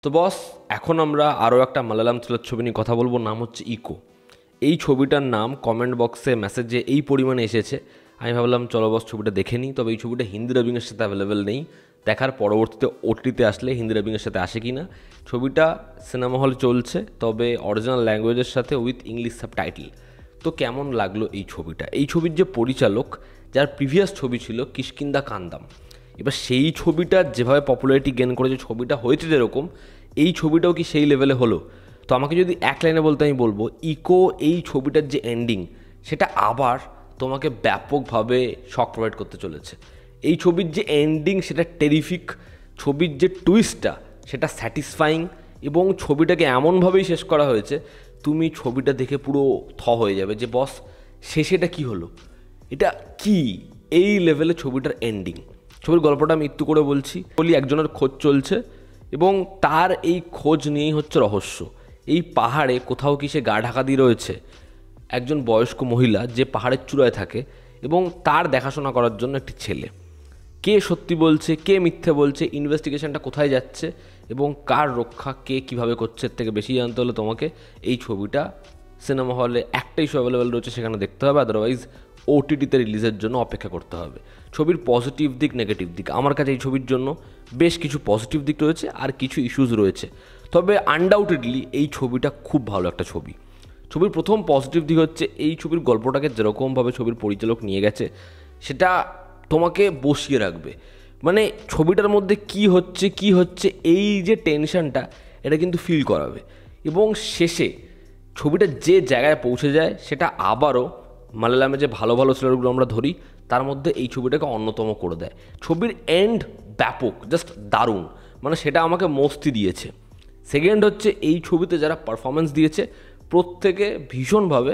তো বস, এখন আমরা আরও একটা মালায়ালাম থ্রিলার ছবি নিয়ে কথা বলবো, নাম হচ্ছে ইকো। এই ছবিটার নাম কমেন্ট বক্সে মেসেজে এই পরিমাণে এসেছে, আমি ভাবলাম চলো বস ছবিটা দেখে নিই। তবে এই ছবিটা হিন্দি ডাবিংয়ের সাথে অ্যাভেলেবেল নেই, দেখার পরবর্তীতে ওটিতে আসলে হিন্দি ডাবিংয়ের সাথে আসে কি না। ছবিটা সিনেমা হল চলছে, তবে অরিজিনাল ল্যাঙ্গুয়েজের সাথে উইথ ইংলিশ সাবটাইটেল। তো কেমন লাগলো এই ছবিটা? এই ছবির যে পরিচালক, যার প্রিভিয়াস ছবি ছিল কিষ্কিন্দা কান্দাম, এবার সেই ছবিটা যেভাবে পপুলারিটি গেন করেছে, ছবিটা হয়েছে যেরকম, এই ছবিটাও কি সেই লেভেলে হলো? তো আমাকে যদি এক লাইনে বলতে, আমি বলবো ইকো এই ছবিটার যে এন্ডিং, সেটা আবার তোমাকে ব্যাপকভাবে শক প্রোভাইড করতে চলেছে। এই ছবির যে এন্ডিং সেটা টেরিফিক, ছবির যে টুইস্টটা সেটা স্যাটিসফাইং, এবং ছবিটাকে এমনভাবেই শেষ করা হয়েছে তুমি ছবিটা দেখে পুরো হয়ে যাবে যে বস শেষেটা কি হলো, এটা কি এই লেভেলে ছবিটার এন্ডিং। ছবির গল্পটা আমি একটু করে বলি একজনের খোঁজ চলছে, এবং তার এই খোঁজ নিয়েই হচ্ছে রহস্য। এই পাহাড়ে কোথাও কি সে গা ঢাকা দিয়ে রয়েছে একজন বয়স্ক মহিলা, যে পাহাড়ের চূড়ায় থাকে, এবং তার দেখাশোনা করার জন্য একটি ছেলে। কে সত্যি বলছে, কে মিথ্যে বলছে, ইনভেস্টিগেশনটা কোথায় যাচ্ছে, এবং কার রক্ষা কে কীভাবে করছে, এর থেকে বেশি জানতে হলে তোমাকে এই ছবিটা সিনেমা হলে একটাই শো অ্যাভেলেবেল রয়েছে, সেখানে দেখতে হবে। আদারওয়াইজ ওটিটিতে রিলিজের জন্য অপেক্ষা করতে হবে। ছবির পজিটিভ দিক, নেগেটিভ দিক, আমার কাছে এই ছবির জন্য বেশ কিছু পজিটিভ দিক রয়েছে আর কিছু ইস্যুস রয়েছে। তবে আনডাউটেডলি এই ছবিটা খুব ভালো একটা ছবি। ছবির প্রথম পজিটিভ দিক হচ্ছে এই ছবির গল্পটাকে যেরকমভাবে ছবির পরিচালক নিয়ে গেছে, সেটা তোমাকে বসিয়ে রাখবে। মানে ছবিটার মধ্যে কি হচ্ছে এই যে টেনশনটা, এটা কিন্তু ফিল করাবে। এবং শেষে ছবিটা যে জায়গায় পৌঁছে যায়, সেটা আবারও মালায়ালামে যে ভালো ভালো থ্রিলারগুলো আমরা ধরি, তার মধ্যে এই ছবিটাকে অন্যতম করে দেয়। ছবির এন্ড ব্যাপক, জাস্ট দারুণ, মানে সেটা আমাকে মস্তি দিয়েছে। সেকেন্ড হচ্ছে এই ছবিতে যারা পারফরমেন্স দিয়েছে, প্রত্যেকে ভীষণভাবে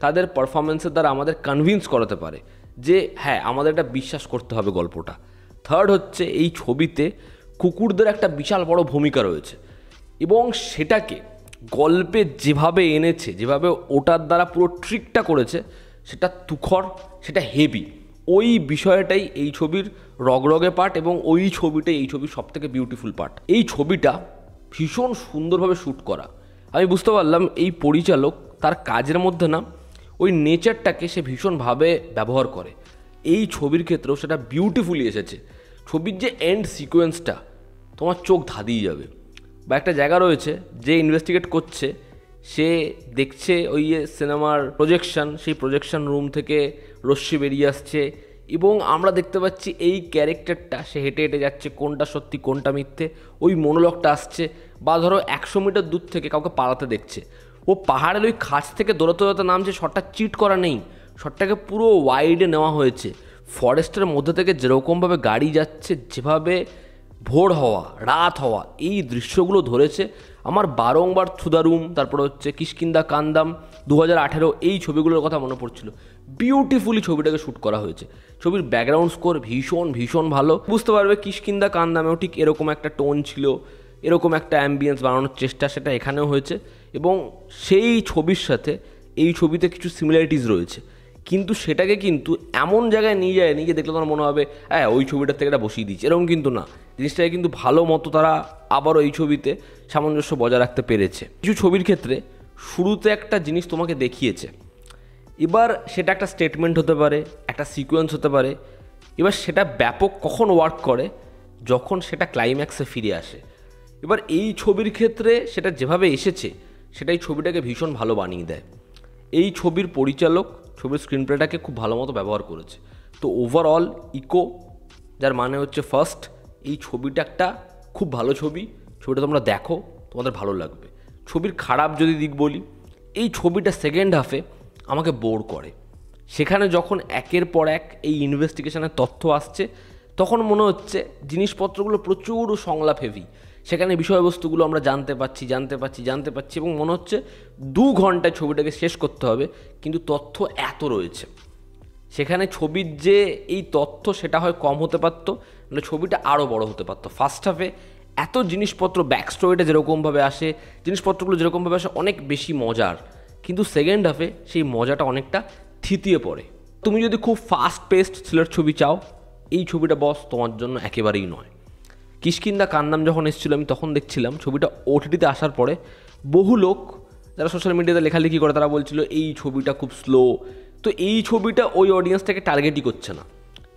তাদের পারফরমেন্সের দ্বারা আমাদের কনভিন্স করাতে পারে যে হ্যাঁ, আমাদের এটা বিশ্বাস করতে হবে গল্পটা। থার্ড হচ্ছে এই ছবিতে কুকুরদের একটা বিশাল বড় ভূমিকা রয়েছে, এবং সেটাকে গল্পে যেভাবে এনেছে, যেভাবে ওটার দ্বারা পুরো ট্রিকটা করেছে, সেটা তুখর, সেটা হেভি। ওই বিষয়টাই এই ছবির রগরগে পার্ট, এবং ওই ছবিটাই এই ছবির সবথেকে বিউটিফুল পার্ট। এই ছবিটা ভীষণ সুন্দরভাবে শ্যুট করা। আমি বুঝতে পারলাম এই পরিচালক তার কাজের মধ্যে না ওই নেচারটাকে সে ভীষণভাবে ব্যবহার করে। এই ছবির ক্ষেত্রেও সেটা বিউটিফুলি এসেছে। ছবির যে এন্ড সিকোয়েন্সটা, তোমার চোখ ধাঁধিয়ে যাবে। বা একটা জায়গা রয়েছে, যে ইনভেস্টিগেট করছে সে দেখছে ওই সিনেমার প্রজেকশন, সেই প্রজেকশন রুম থেকে রশ্মি বেরিয়ে আসছে, এবং আমরা দেখতে পাচ্ছি এই ক্যারেক্টারটা সে হেঁটে হেঁটে যাচ্ছে, কোনটা সত্যি কোনটা মিথ্যে, ওই মনোলগটা আসছে। বা ধরো 100 মিটার দূর থেকে কাউকে পালাতে দেখছে, ও পাহাড়ের ওই খাঁজ থেকে দৌড়াতে দৌড়াতে নামছে। শটটা চিট করা নেই, শটটাকে পুরো ওয়াইডে নেওয়া হয়েছে। ফরেস্টের মধ্যে থেকে যেরকমভাবে গাড়ি যাচ্ছে, যেভাবে ভোর হওয়া, রাত হওয়া, এই দৃশ্যগুলো ধরেছে আমার বারংবার থুদারুম, তারপরে হচ্ছে কিষ্কিন্দা কান্দাম 2018, এই ছবিগুলোর কথা মনে পড়ছিল। বিউটিফুলি ছবিটাকে শ্যুট করা হয়েছে। ছবির ব্যাকগ্রাউন্ড স্কোর ভীষণ ভীষণ ভালো। বুঝতে পারবে কিষ্কিন্দা কান্দামেও ঠিক এরকম একটা টোন ছিল, এরকম একটা অ্যাম্বিয়েন্স বানানোর চেষ্টা সেটা এখানেও হয়েছে। এবং সেই ছবির সাথে এই ছবিতে কিছু সিমিলারিটিস রয়েছে, কিন্তু সেটাকে কিন্তু এমন জায়গায় নিয়ে যায়নি যে দেখলে তোমার মনে হবে হ্যাঁ ওই ছবিটার থেকে এটা বসিয়ে দিচ্ছে, এরকম কিন্তু না। জিনিসটাকে কিন্তু ভালো মতো তারা আবারও এই ছবিতে সামঞ্জস্য বজায় রাখতে পেরেছে। কিছু ছবির ক্ষেত্রে শুরুতে একটা জিনিস তোমাকে দেখিয়েছে, এবার সেটা একটা স্টেটমেন্ট হতে পারে, একটা সিকোয়েন্স হতে পারে, এবার সেটা ব্যাপক কখন ওয়ার্ক করে, যখন সেটা ক্লাইম্যাক্সে ফিরে আসে। এবার এই ছবির ক্ষেত্রে সেটা যেভাবে এসেছে, সেটাই ছবিটাকে ভীষণ ভালো বানিয়ে দেয়। এই ছবির পরিচালক ছবির স্ক্রিন প্লেটাকে খুব ভালো মতো ব্যবহার করেছে। তো ওভারঅল ইকো, যার মানে হচ্ছে ফার্স্ট, এই ছবিটা একটা খুব ভালো ছবি। ছবিটা তোমরা দেখো, তোমাদের ভালো লাগবে। ছবির খারাপ যদি দিক বলি, এই ছবিটা সেকেন্ড হাফে আমাকে বোর করে। সেখানে যখন একের পর এক এই ইনভেস্টিগেশনের তথ্য আসছে, তখন মনে হচ্ছে জিনিসপত্রগুলো প্রচুর সংলাপ হেভি। সেখানে বিষয়বস্তুগুলো আমরা জানতে পাচ্ছি, এবং মনে হচ্ছে 2 ঘন্টায় ছবিটাকে শেষ করতে হবে, কিন্তু তথ্য এত রয়েছে। সেখানে ছবির যে এই তথ্য সেটা হয় কম হতে পারতো, মানে ছবিটা আরও বড় হতে পারতো। ফার্স্ট হাফে এত জিনিসপত্র, ব্যাক স্টোরিটা যেরকমভাবে আসে, জিনিসপত্রগুলো যেরকমভাবে আসে, অনেক বেশি মজার, কিন্তু সেকেন্ড হাফে সেই মজাটা অনেকটা থিতিয়ে পড়ে। তুমি যদি খুব ফাস্ট পেস্ট থ্রিলার ছবি চাও, এই ছবিটা বস তোমার জন্য একেবারেই নয়। কিষ্কিন্দা কান্নাম যখন এসেছিলো আমি তখন দেখছিলাম ছবিটা ওটিটিতে আসার পরে বহু লোক যারা সোশ্যাল মিডিয়াতে লেখালেখি করে তারা বলছিল এই ছবিটা খুব স্লো। তো এই ছবিটা ওই অডিয়েন্সটাকে টার্গেটই করছে না।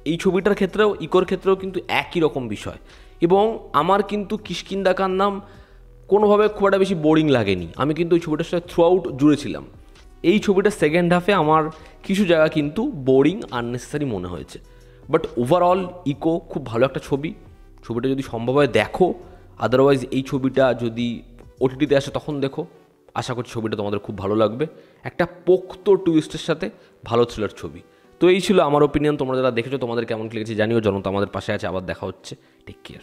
এই ছবিটার ক্ষেত্রেও ইকোর ক্ষেত্রেও কিন্তু একই রকম বিষয়। এবং আমার কিন্তু কিষ্কিন্দা কান্নাম কোনোভাবে খুব একটা বেশি বোরিং লাগেনি। আমি কিন্তু ওই ছবিটার সাথে থ্রু আউট জুড়েছিলাম। এই ছবিটার সেকেন্ড হাফে আমার কিছু জায়গা কিন্তু বোরিং আননেসেসারি মনে হয়েছে। বাট ওভারঅল ইকো খুব ভালো একটা ছবি। ছবিটা যদি সম্ভব হয় দেখো, আদারওয়াইজ এই ছবিটা যদি ওটিটিতে আসে তখন দেখো। আশা করছি ছবিটা তোমাদের খুব ভালো লাগবে। একটা পোক্ত টুইস্টের সাথে ভালো থ্রিলার ছবি। তো এই ছিল আমার ওপিনিয়ন। তোমরা যারা দেখেছো তোমাদের কেমন লেগেছে জানিও। জনতা আমাদের পাশে আছে, আবার দেখা হচ্ছে। Take care.